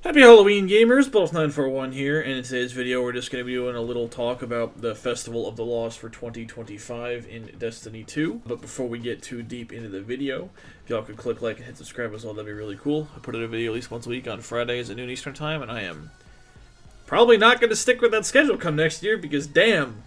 Happy Halloween, gamers! Both941 here, and in today's video we're just going to be doing a little talk about the Festival of the Lost for 2025 in Destiny 2. But before we get too deep into the video, if y'all could click like and hit subscribe as well, that'd be really cool. I put out a video at least once a week on Fridays at noon Eastern Time, and I am probably not going to stick with that schedule come next year because damn.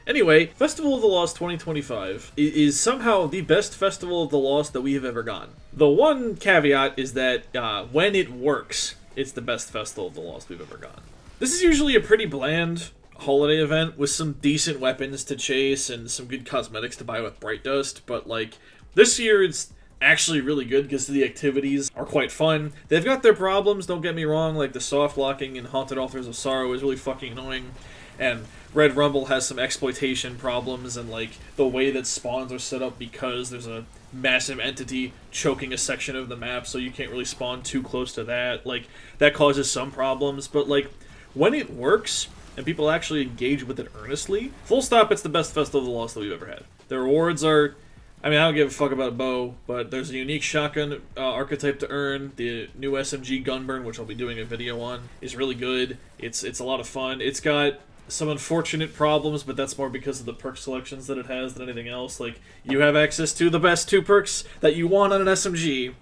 Anyway, Festival of the Lost 2025 is somehow the best Festival of the Lost that we have ever gotten. The one caveat is that when it works, it's the best Festival of the Lost we've ever gotten. This is usually a pretty bland holiday event with some decent weapons to chase and some good cosmetics to buy with Bright Dust, but like this year it's actually really good because the activities are quite fun. They've got their problems, don't get me wrong, like the soft locking in Haunted Altars of Sorrow is really fucking annoying, and Red Rumble has some exploitation problems and like the way that spawns are set up because there's a massive entity choking a section of the map, so you can't really spawn too close to that. Like that causes some problems, but like when it works and people actually engage with it earnestly, full stop, it's the best Festival of the Lost that we've ever had. The rewards are, I mean, I don't give a fuck about a bow, but there's a unique shotgun archetype to earn. The new SMG Gunburn, which I'll be doing a video on, is really good. It's a lot of fun. It's got some unfortunate problems, but that's more because of the perk selections that it has than anything else. Like, you have access to the best 2 perks that you want on an SMG,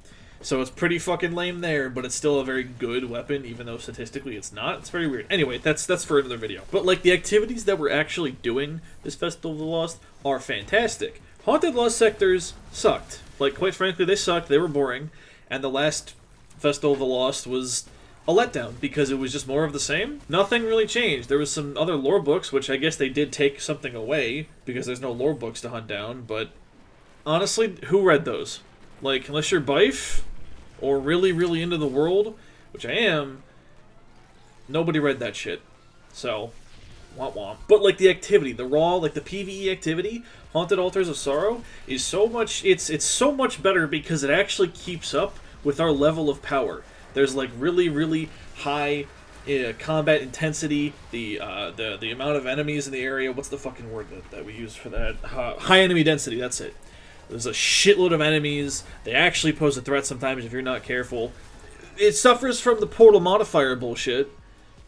so it's pretty fucking lame there, but it's still a very good weapon, even though statistically it's not. It's very weird. Anyway, that's for another video. But, like, the activities that we're actually doing this Festival of the Lost are fantastic. Haunted Lost sectors sucked. Like, quite frankly, they sucked. They were boring. And the last Festival of the Lost was a letdown because it was just more of the same. Nothing really changed. There was some other lore books, which I guess they did take something away because there's no lore books to hunt down, but honestly, who read those? Like, unless you're Bife or really, really into the world, which I am, nobody read that shit. So, womp womp. But like the activity, the raw, like the PvE activity, Haunted Altars of Sorrow, is so much, it's so much better because it actually keeps up with our level of power. There's like really, really high combat intensity. The amount of enemies in the area. What's the fucking word that we use for that? High enemy density. That's it. There's a shitload of enemies. They actually pose a threat sometimes if you're not careful. It suffers from the portal modifier bullshit,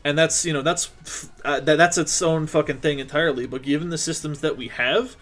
and that's that's its own fucking thing entirely. But given the systems that we have,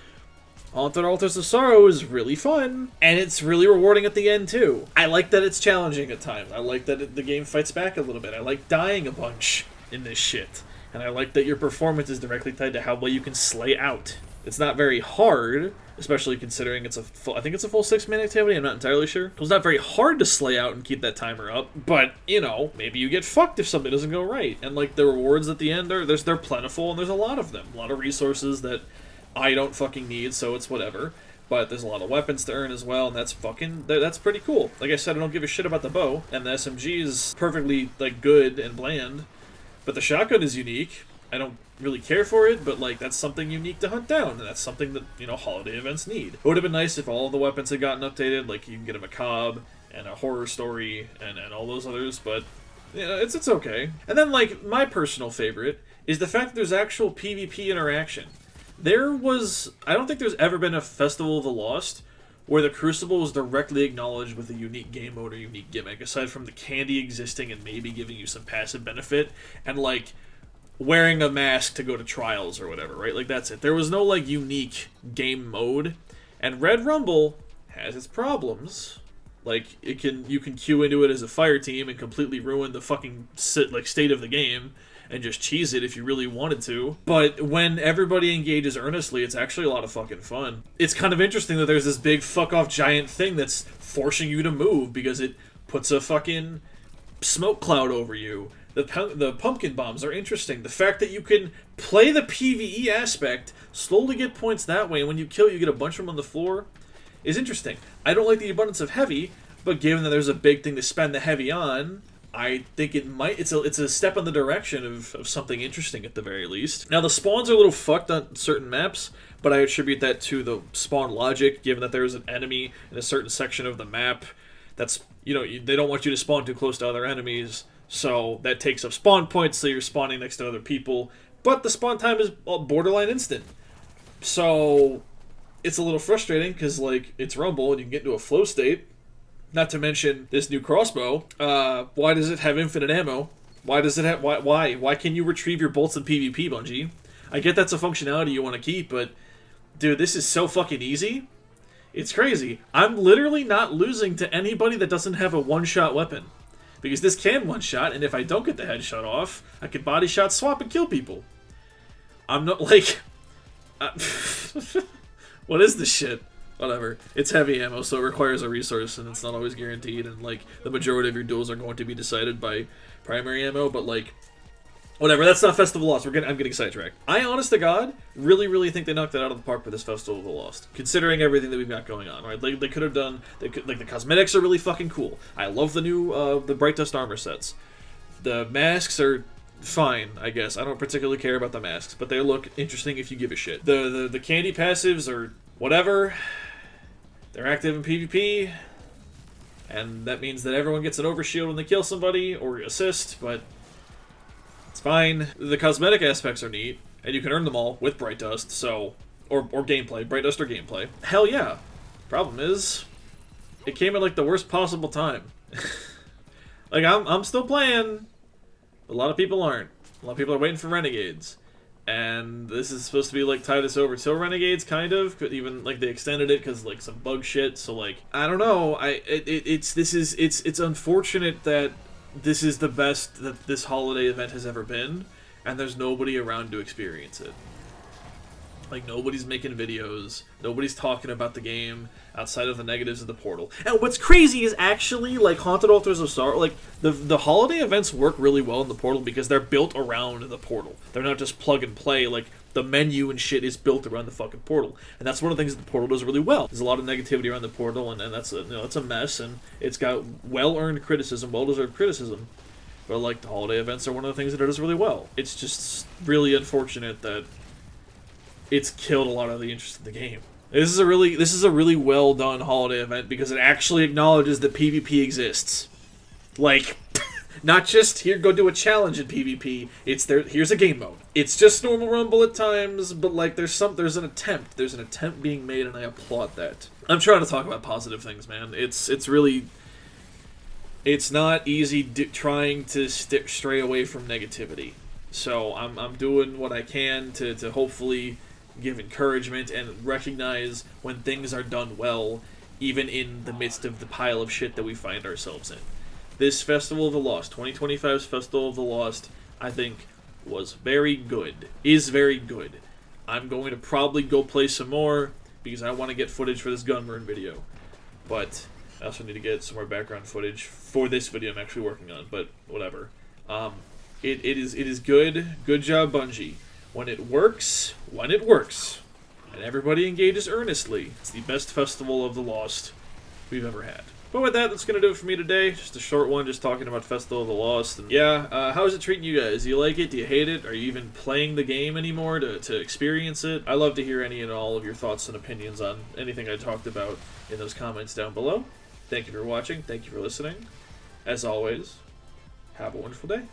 Haunted Altars of Sorrow is really fun, and it's really rewarding at the end, too. I like that it's challenging at times. I like that the game fights back a little bit. I like dying a bunch in this shit. And I like that your performance is directly tied to how well you can slay out. It's not very hard, especially considering it's I think it's a full 6-man activity, I'm not entirely sure. It's not very hard to slay out and keep that timer up, but, you know, maybe you get fucked if something doesn't go right. And, like, the rewards at the end, they're plentiful, and there's a lot of them. A lot of resources that I don't fucking need, so it's whatever. But there's a lot of weapons to earn as well, and that's pretty cool. Like I said, I don't give a shit about the bow, and the SMG is perfectly, like, good and bland. But the shotgun is unique. I don't really care for it, but, like, that's something unique to hunt down, and that's something that, you know, holiday events need. It would have been nice if all of the weapons had gotten updated, like, you can get a macabre, and a horror story, and all those others, but yeah, it's okay. And then, like, my personal favorite is the fact that there's actual PvP interaction. I don't think there's ever been a Festival of the Lost where the Crucible was directly acknowledged with a unique game mode or unique gimmick, aside from the candy existing and maybe giving you some passive benefit, and, like, wearing a mask to go to trials or whatever, right? Like, that's it. There was no, like, unique game mode, and Red Rumble has its problems. Like, you can queue into it as a fire team and completely ruin the fucking state of the game, and just cheese it if you really wanted to. But when everybody engages earnestly, it's actually a lot of fucking fun. It's kind of interesting that there's this big fuck-off giant thing that's forcing you to move because it puts a fucking smoke cloud over you. The pumpkin bombs are interesting. The fact that you can play the PvE aspect, slowly get points that way, and when you kill, you get a bunch of them on the floor, is interesting. I don't like the abundance of heavy, but given that there's a big thing to spend the heavy on, I think it's a step in the direction of something interesting at the very least. Now, the spawns are a little fucked on certain maps, but I attribute that to the spawn logic, given that there's an enemy in a certain section of the map that's, you know, they don't want you to spawn too close to other enemies, so that takes up spawn points, so you're spawning next to other people, but the spawn time is borderline instant. So it's a little frustrating, because, like, it's Rumble, and you can get into a flow state, Not to mention this new crossbow. Why does it have infinite ammo? Why does it have... Why? Why can you retrieve your bolts in PvP, Bungie? I get that's a functionality you want to keep, but... Dude, this is so fucking easy. It's crazy. I'm literally not losing to anybody that doesn't have a one-shot weapon. Because this can one-shot, and if I don't get the headshot off, I can body shot swap and kill people. I'm not, like... what is this shit? Whatever. It's heavy ammo, so it requires a resource, and it's not always guaranteed, and, like, the majority of your duels are going to be decided by primary ammo, but, like... Whatever, that's not Festival of the Lost. I'm getting sidetracked. I, honest to God, really think they knocked it out of the park for this Festival of the Lost, considering everything that we've got going on, right? They could have done... like, the cosmetics are really fucking cool. I love the new, the Bright Dust armor sets. The masks are... fine, I guess. I don't particularly care about the masks, but they look interesting if you give a shit. The candy passives are whatever. They're active in PvP, and that means that everyone gets an overshield when they kill somebody, or assist, but it's fine. The cosmetic aspects are neat, and you can earn them all with Bright Dust, so... Or gameplay. Bright Dust or gameplay. Hell yeah. Problem is, it came at, like, the worst possible time. Like, I'm still playing... A lot of people aren't. A lot of people are waiting for Renegades. And this is supposed to be, like, tie this over till Renegades, kind of. Even, like, they extended it because, like, some bug shit. So, like, I don't know. It's unfortunate that this is the best that this holiday event has ever been. And there's nobody around to experience it. Like, nobody's making videos. Nobody's talking about the game outside of the negatives of the portal. And what's crazy is actually, like, Haunted Altars of Sorrow, like, the holiday events work really well in the portal because they're built around the portal. They're not just plug and play. Like, the menu and shit is built around the fucking portal. And that's one of the things that the portal does really well. There's a lot of negativity around the portal, and that's a, it's a mess, and it's got well-earned criticism, well-deserved criticism. But, like, the holiday events are one of the things that it does really well. It's just really unfortunate that it's killed a lot of the interest in the game. This is a really well done holiday event because it actually acknowledges that PvP exists. Like, not just here, go do a challenge in PvP. It's there. Here's a game mode. It's just normal Rumble at times, but like there's an attempt. There's an attempt being made, and I applaud that. I'm trying to talk about positive things, man. It's not easy trying to stray away from negativity. So I'm doing what I can to hopefully give encouragement and recognize when things are done well, even in the midst of the pile of shit that we find ourselves in. This Festival of the Lost, 2025's Festival of the Lost, I think was very good. Is very good. I'm going to probably go play some more because I want to get footage for this Gunburn video. But I also need to get some more background footage for this video I'm actually working on, but whatever. It is good. Good job, Bungie. When it works, and everybody engages earnestly, it's the best Festival of the Lost we've ever had. But with that, that's going to do it for me today. Just a short one, just talking about Festival of the Lost. And yeah, how is it treating you guys? Do you like it? Do you hate it? Are you even playing the game anymore to experience it? I love to hear any and all of your thoughts and opinions on anything I talked about in those comments down below. Thank you for watching. Thank you for listening. As always, have a wonderful day.